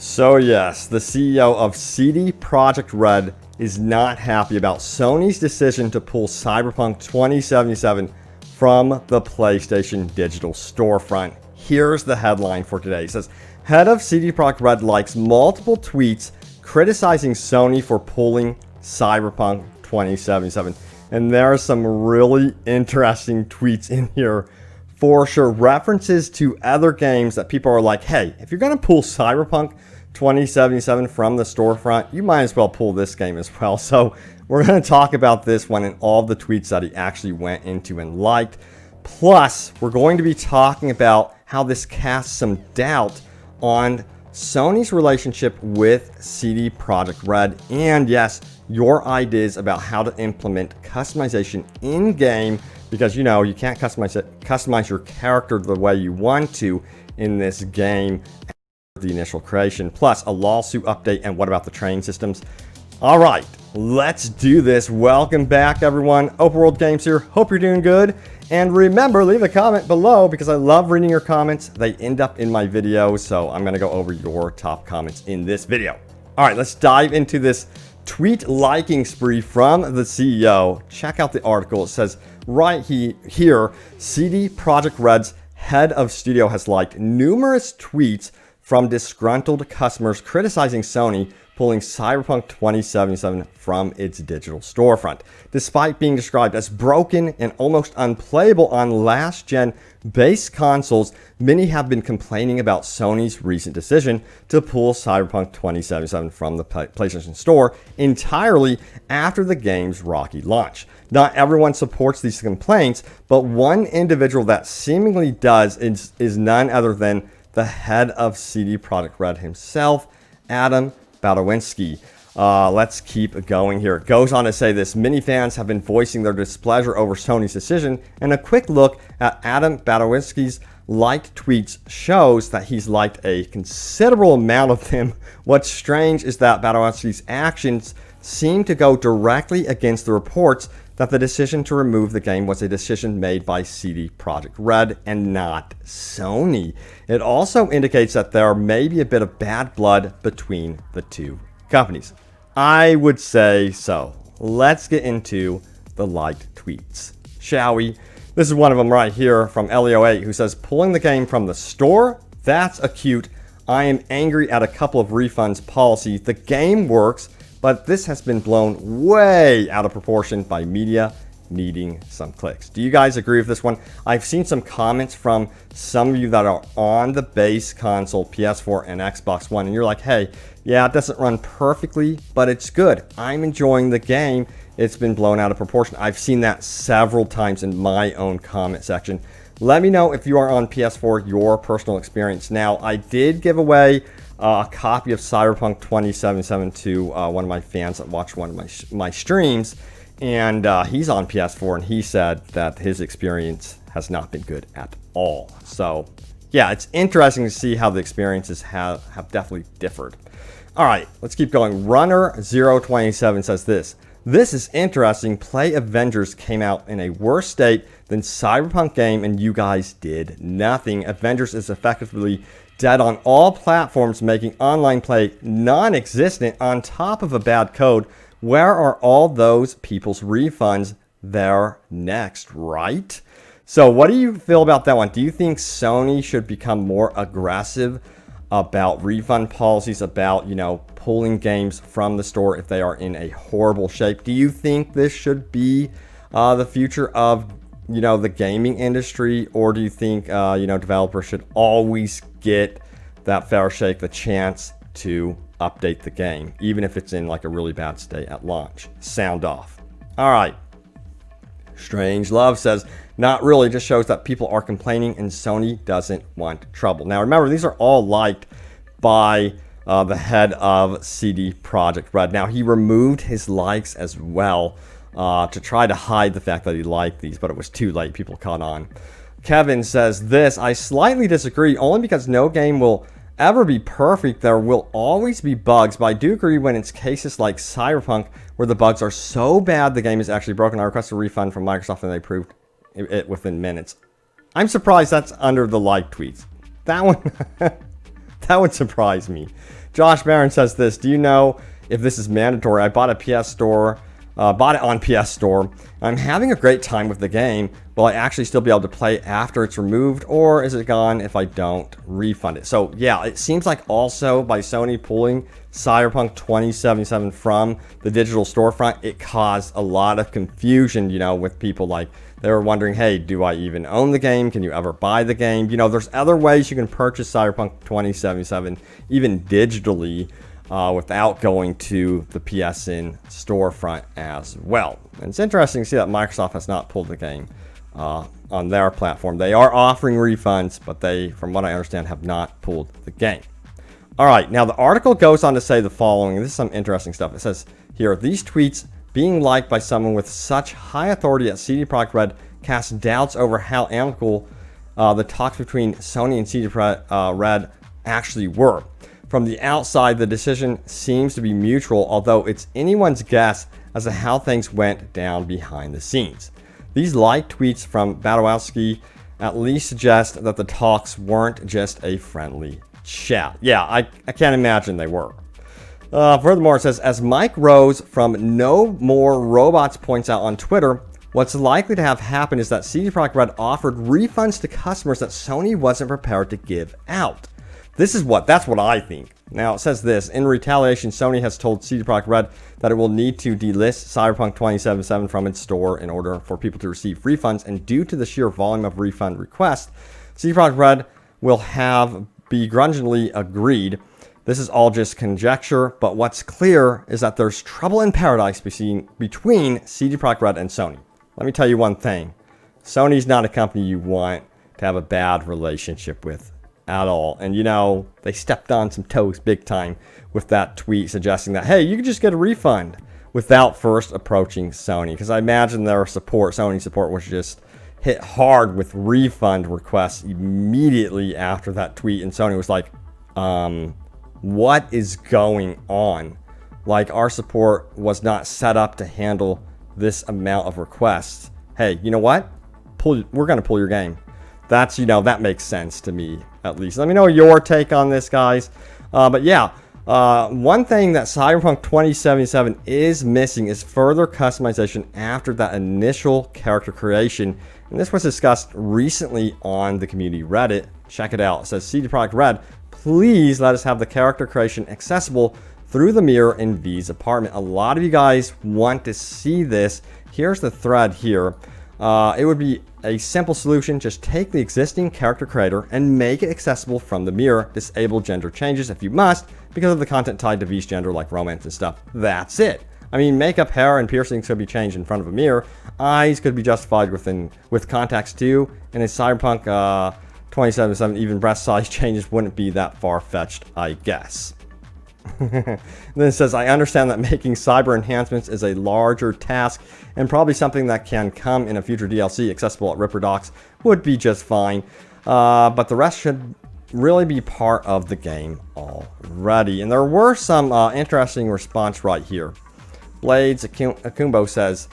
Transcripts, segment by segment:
So yes, the CEO of CD Projekt Red is not happy about Sony's decision to pull Cyberpunk 2077 from the PlayStation digital storefront. Here's the headline for today. It says, head of CD Projekt Red likes multiple tweets criticizing Sony for pulling Cyberpunk 2077. And there are some really interesting tweets in here for sure. References to other games that people are like, hey, if you're going to pull Cyberpunk 2077 from the storefront, you might as well pull this game as well. So we're going to talk about this one and all the tweets that he actually went into and liked. Plus, we're going to be talking about how this casts some doubt on Sony's relationship with CD Projekt Red, and yes, your ideas about how to implement customization in-game, because you know you can't customize your character the way you want to in this game after the initial creation. Plus, a lawsuit update, and what about the train systems? All right, let's do this. Welcome back, everyone. Open World Games here. Hope you're doing good. And remember, leave a comment below because I love reading your comments. They end up in my videos, so I'm going to go over your top comments in this video. All right, let's dive into this tweet liking spree from the CEO. Check out the article. It says right here, CD Projekt Red's head of studio has liked numerous tweets from disgruntled customers criticizing Sony pulling Cyberpunk 2077 from its digital storefront. Despite being described as broken and almost unplayable on last-gen base consoles, many have been complaining about Sony's recent decision to pull Cyberpunk 2077 from the PlayStation Store entirely after the game's rocky launch. Not everyone supports these complaints, but one individual that seemingly does is none other than the head of CD Projekt Red himself, Adam Badowinski. Let's keep going here. It goes on to say this. Many fans have been voicing their displeasure over Sony's decision, and a quick look at Adam Badowinski's liked tweets shows that he's liked a considerable amount of them. What's strange is that Badowinski's actions seem to go directly against the reports that the decision to remove the game was a decision made by CD Projekt Red and not Sony. It also indicates that there may be a bit of bad blood between the two companies. I would say so. Let's get into the liked tweets, shall we? This is one of them right here from Elio8 who says, pulling the game from the store? That's acute. I am angry at a couple of refunds policies. The game works, but this has been blown way out of proportion by media needing some clicks. Do you guys agree with this one? I've seen some comments from some of you that are on the base console, PS4 and Xbox One, and you're like, hey, yeah, it doesn't run perfectly, but it's good. I'm enjoying the game. It's been blown out of proportion. I've seen that several times in my own comment section. Let me know if you are on PS4, your personal experience. Now, I did give away a copy of Cyberpunk 2077 to one of my fans that watched one of my streams, and he's on PS4, and he said that his experience has not been good at all. So yeah, it's interesting to see how the experiences have definitely differed. All right, let's keep going. Runner027 says this. This is interesting. Play Avengers came out in a worse state than Cyberpunk game, and you guys did nothing. Avengers is effectively dead on all platforms, making online play non-existent on top of a bad code. Where are all those people's refunds? They're next, right? So what do you feel about that one? Do you think Sony should become more aggressive about refund policies, about, you know, pulling games from the store if they are in a horrible shape? Do you think this should be the future of, you know, the gaming industry, or do you think, you know, developers should always get that fair shake, the chance to update the game, even if it's in like a really bad state at launch? Sound off. All right. Strange Love says, not really, just shows that people are complaining and Sony doesn't want trouble. Now remember, these are all liked by the head of CD Projekt Red. Now he removed his likes as well to try to hide the fact that he liked these, but it was too late. People caught on. Kevin says this, I slightly disagree, only because no game will ever be perfect. There will always be bugs, but I do agree when it's cases like Cyberpunk where the bugs are so bad the game is actually broken. I requested a refund from Microsoft and they proved it within minutes. I'm surprised that's under the like tweets. That one That would surprise me. Josh Barron says this. Do you know if this is mandatory? I bought a PS Store. Bought it on PS Store. I'm having a great time with the game. Will I actually still be able to play after it's removed, or is it gone if I don't refund it? So yeah, it seems like also by Sony pulling Cyberpunk 2077 from the digital storefront, it caused a lot of confusion, you know, with people. Like, they were wondering, hey, do I even own the game? Can you ever buy the game? You know, there's other ways you can purchase Cyberpunk 2077 even digitally, without going to the PSN storefront as well. And it's interesting to see that Microsoft has not pulled the game on their platform. They are offering refunds, but they, from what I understand, have not pulled the game. All right, now the article goes on to say the following. This is some interesting stuff. It says here, these tweets being liked by someone with such high authority at CD Projekt Red cast doubts over how amicable the talks between Sony and CD Projekt Red actually were. From the outside, the decision seems to be mutual, although it's anyone's guess as to how things went down behind the scenes. These light tweets from Badowski at least suggest that the talks weren't just a friendly chat. Yeah, I can't imagine they were. Furthermore, it says, as Mike Rose from No More Robots points out on Twitter, what's likely to have happened is that CD Projekt Red offered refunds to customers that Sony wasn't prepared to give out. That's what I think. Now, it says this. In retaliation, Sony has told CD Projekt Red that it will need to delist Cyberpunk 2077 from its store in order for people to receive refunds. And due to the sheer volume of refund requests, CD Projekt Red will have begrudgingly agreed. This is all just conjecture, but what's clear is that there's trouble in paradise between CD Projekt Red and Sony. Let me tell you one thing. Sony's not a company you want to have a bad relationship with at all. And you know, they stepped on some toes big time with that tweet suggesting that, hey, you could just get a refund without first approaching Sony. Because I imagine their support, Sony support, was just hit hard with refund requests immediately after that tweet. And Sony was like, what is going on? Like, our support was not set up to handle this amount of requests. Hey, you know what? We're going to pull your game. That's, you know, that makes sense to me, at least. Let me know your take on this, guys. But yeah, one thing that Cyberpunk 2077 is missing is further customization after that initial character creation. And this was discussed recently on the community Reddit. Check it out. It says, CD Projekt Red, please let us have the character creation accessible through the mirror in V's apartment. A lot of you guys want to see this. Here's the thread here. It would be a simple solution. Just take the existing character creator and make it accessible from the mirror. Disable gender changes if you must because of the content tied to V's gender, like romance and stuff. That's it. I mean, makeup, hair, and piercings could be changed in front of a mirror. Eyes could be justified with contacts too. And in Cyberpunk 2077, even breast size changes wouldn't be that far-fetched, I guess. Then it says, I understand that making cyber enhancements is a larger task and probably something that can come in a future DLC accessible at Ripper Docs would be just fine. But the rest should really be part of the game already. And there were some interesting response right here. Blades Akumbo says,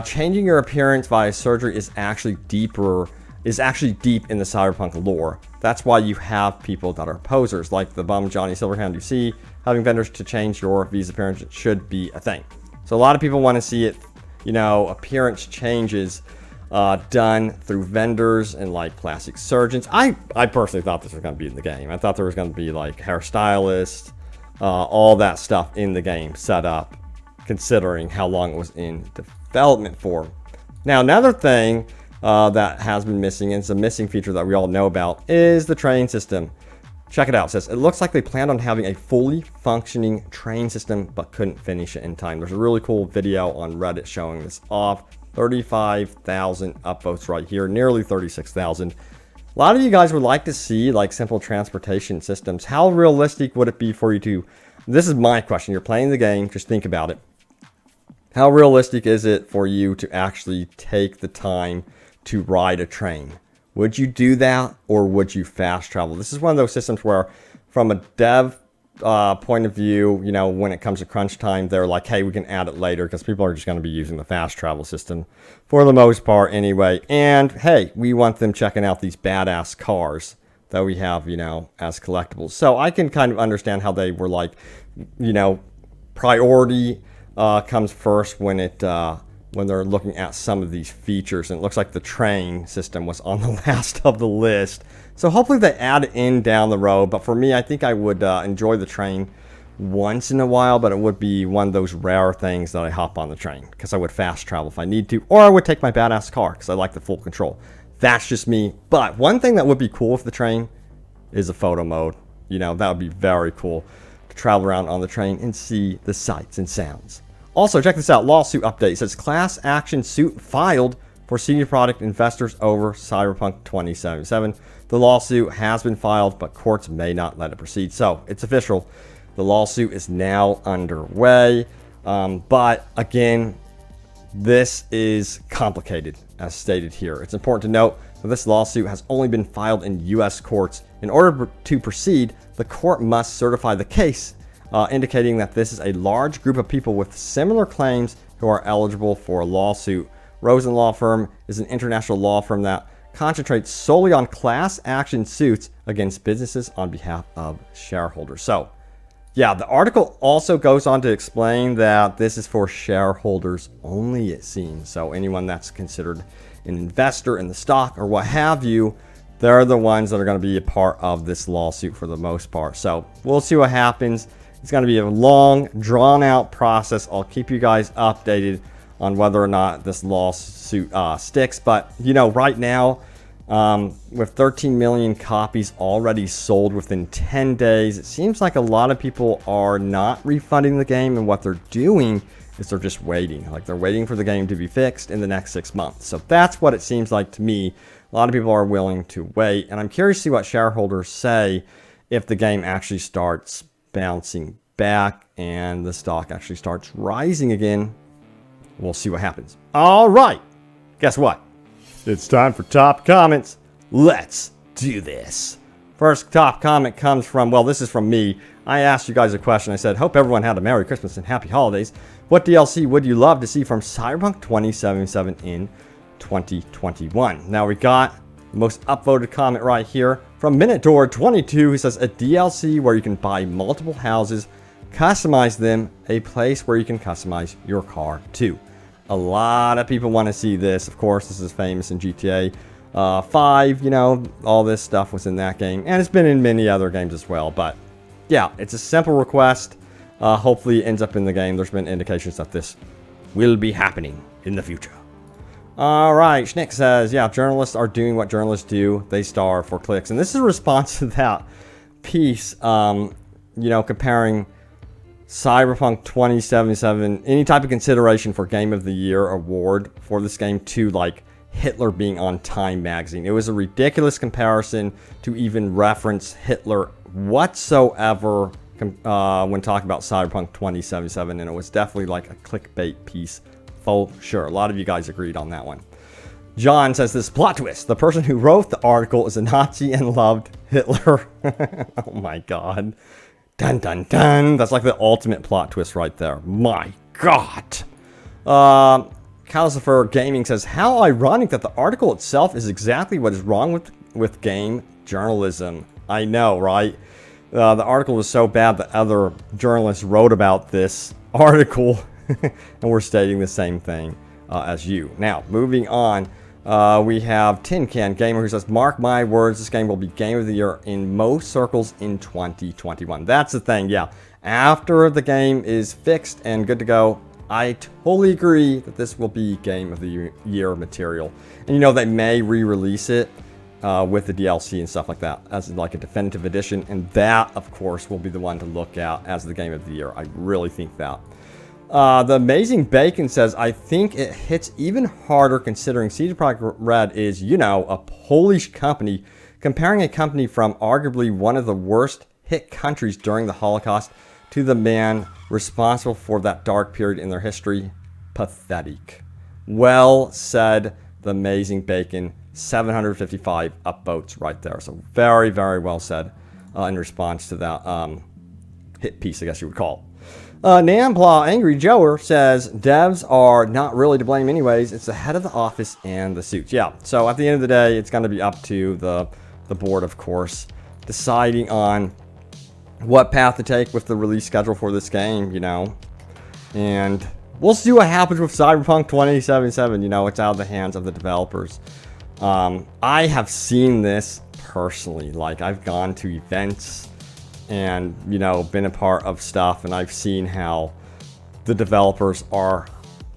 changing your appearance via surgery is actually deep in the Cyberpunk lore. That's why you have people that are posers, like the bum Johnny Silverhand you see. Having vendors to change your V's appearance should be a thing. So a lot of people want to see it, you know, appearance changes done through vendors and like plastic surgeons. I personally thought this was going to be in the game. I thought there was going to be like hairstylists, all that stuff in the game set up, considering how long it was in development for. Now, another thing that has been missing, and it's a missing feature that we all know about, is the train system. Check it out. It says, it looks like they planned on having a fully functioning train system, but couldn't finish it in time. There's a really cool video on Reddit showing this off. 35,000 upvotes right here, nearly 36,000. A lot of you guys would like to see like simple transportation systems. How realistic would it be for you to, this is my question, you're playing the game, just think about it. How realistic is it for you to actually take the time to ride a train? Would you do that, or would you fast travel? This is one of those systems where, from a dev point of view, you know, when it comes to crunch time, they're like, hey, we can add it later because people are just going to be using the fast travel system for the most part anyway. And hey, we want them checking out these badass cars that we have, as collectibles. So I can kind of understand how they were like, priority comes first when they're looking at some of these features. And it looks like the train system was on the last of the list. So hopefully they add it in down the road. But for me, I think I would enjoy the train once in a while, but it would be one of those rare things that I hop on the train because I would fast travel if I need to, or I would take my badass car because I like the full control. That's just me. But one thing that would be cool with the train is a photo mode. That would be very cool to travel around on the train and see the sights and sounds. Also, check this out. Lawsuit update. It says class action suit filed for CD Projekt investors over Cyberpunk 2077. The lawsuit has been filed, but courts may not let it proceed. So it's official. The lawsuit is now underway. But again, this is complicated, as stated here. It's important to note that this lawsuit has only been filed in U.S. courts. In order to proceed, the court must certify the case, indicating that this is a large group of people with similar claims who are eligible for a lawsuit. Rosen Law Firm is an international law firm that concentrates solely on class action suits against businesses on behalf of shareholders. So, yeah, the article also goes on to explain that this is for shareholders only, it seems. So anyone that's considered an investor in the stock or what have you, they're the ones that are going to be a part of this lawsuit for the most part. So we'll see what happens. It's going to be a long, drawn-out process. I'll keep you guys updated on whether or not this lawsuit sticks. But, right now, with 13 million copies already sold within 10 days, it seems like a lot of people are not refunding the game, and what they're doing is they're just waiting. Like, they're waiting for the game to be fixed in the next 6 months. So that's what it seems like to me. A lot of people are willing to wait, and I'm curious to see what shareholders say if the game actually starts bouncing back and the stock actually starts rising again. We'll see what happens. All right, guess what? It's time for top comments. Let's do this. First top comment comes from, this is from me. I asked you guys a question. I said, hope everyone had a Merry Christmas and Happy Holidays. What DLC would you love to see from Cyberpunk 2077 in 2021? Now we got the most upvoted comment right here from Minotaur22, who says a DLC where you can buy multiple houses, customize them, a place where you can customize your car too. A lot of people want to see this. Of course, this is famous in GTA 5. All this stuff was in that game. And it's been in many other games as well. But yeah, it's a simple request. Hopefully it ends up in the game. There's been indications that this will be happening in the future. All right, Schnick says, yeah, journalists are doing what journalists do. They starve for clicks. And this is a response to that piece, comparing Cyberpunk 2077, any type of consideration for Game of the Year award for this game to like Hitler being on Time magazine. It was a ridiculous comparison to even reference Hitler whatsoever when talking about Cyberpunk 2077, and it was definitely like a clickbait piece for sure. A lot of you guys agreed on that one. John says this plot twist: the person who wrote the article is a Nazi and loved Hitler. Oh my god. Dun dun dun. That's like the ultimate plot twist right there. My god. Calcifer Gaming says, how ironic that the article itself is exactly what is wrong with game journalism. I know, right? The article was so bad that other journalists wrote about this article and we're stating the same thing as you. Now, moving on, we have Tin Can Gamer who says, mark my words, this game will be Game of the Year in most circles in 2021. That's the thing, yeah. After the game is fixed and good to go, I totally agree that this will be Game of the Year material. And they may re-release it with the DLC and stuff like that as like a definitive edition. And that, of course, will be the one to look at as the Game of the Year. I really think that. The Amazing Bacon says, I think it hits even harder considering CD Projekt Red is, a Polish company. Comparing a company from arguably one of the worst hit countries during the Holocaust to the man responsible for that dark period in their history. Pathetic. Well said, The Amazing Bacon. 755 upvotes right there. So very, very well said in response to that hit piece, I guess you would call it. Nampla Angry Joer says, devs are not really to blame anyways. It's the head of the office and the suits. Yeah, so at the end of the day, it's going to be up to the the board, of course, deciding on what path to take with the release schedule for this game, you know. And we'll see what happens with Cyberpunk 2077. You know, it's out of the hands of the developers. I have seen this personally. Like, I've gone to events and, you know, been a part of stuff, and I've seen how the developers are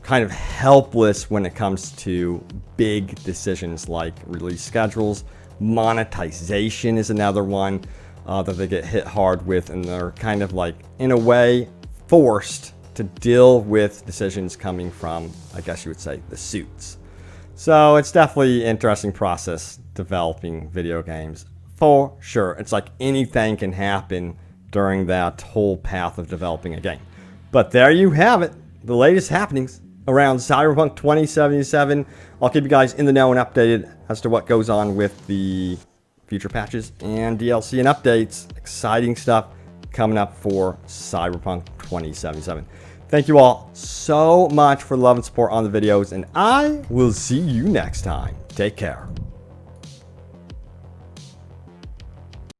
kind of helpless when it comes to big decisions like release schedules. Monetization is another one that they get hit hard with, and they're kind of like, in a way, forced to deal with decisions coming from, I guess you would say, the suits. So it's definitely an interesting process developing video games, for sure. It's like anything can happen during that whole path of developing a game. But there you have it, the latest happenings around Cyberpunk 2077. I'll keep you guys in the know and updated as to what goes on with the future patches and DLC and updates. Exciting stuff coming up for Cyberpunk 2077. Thank you all so much for the love and support on the videos, and I will see you next time. Take care.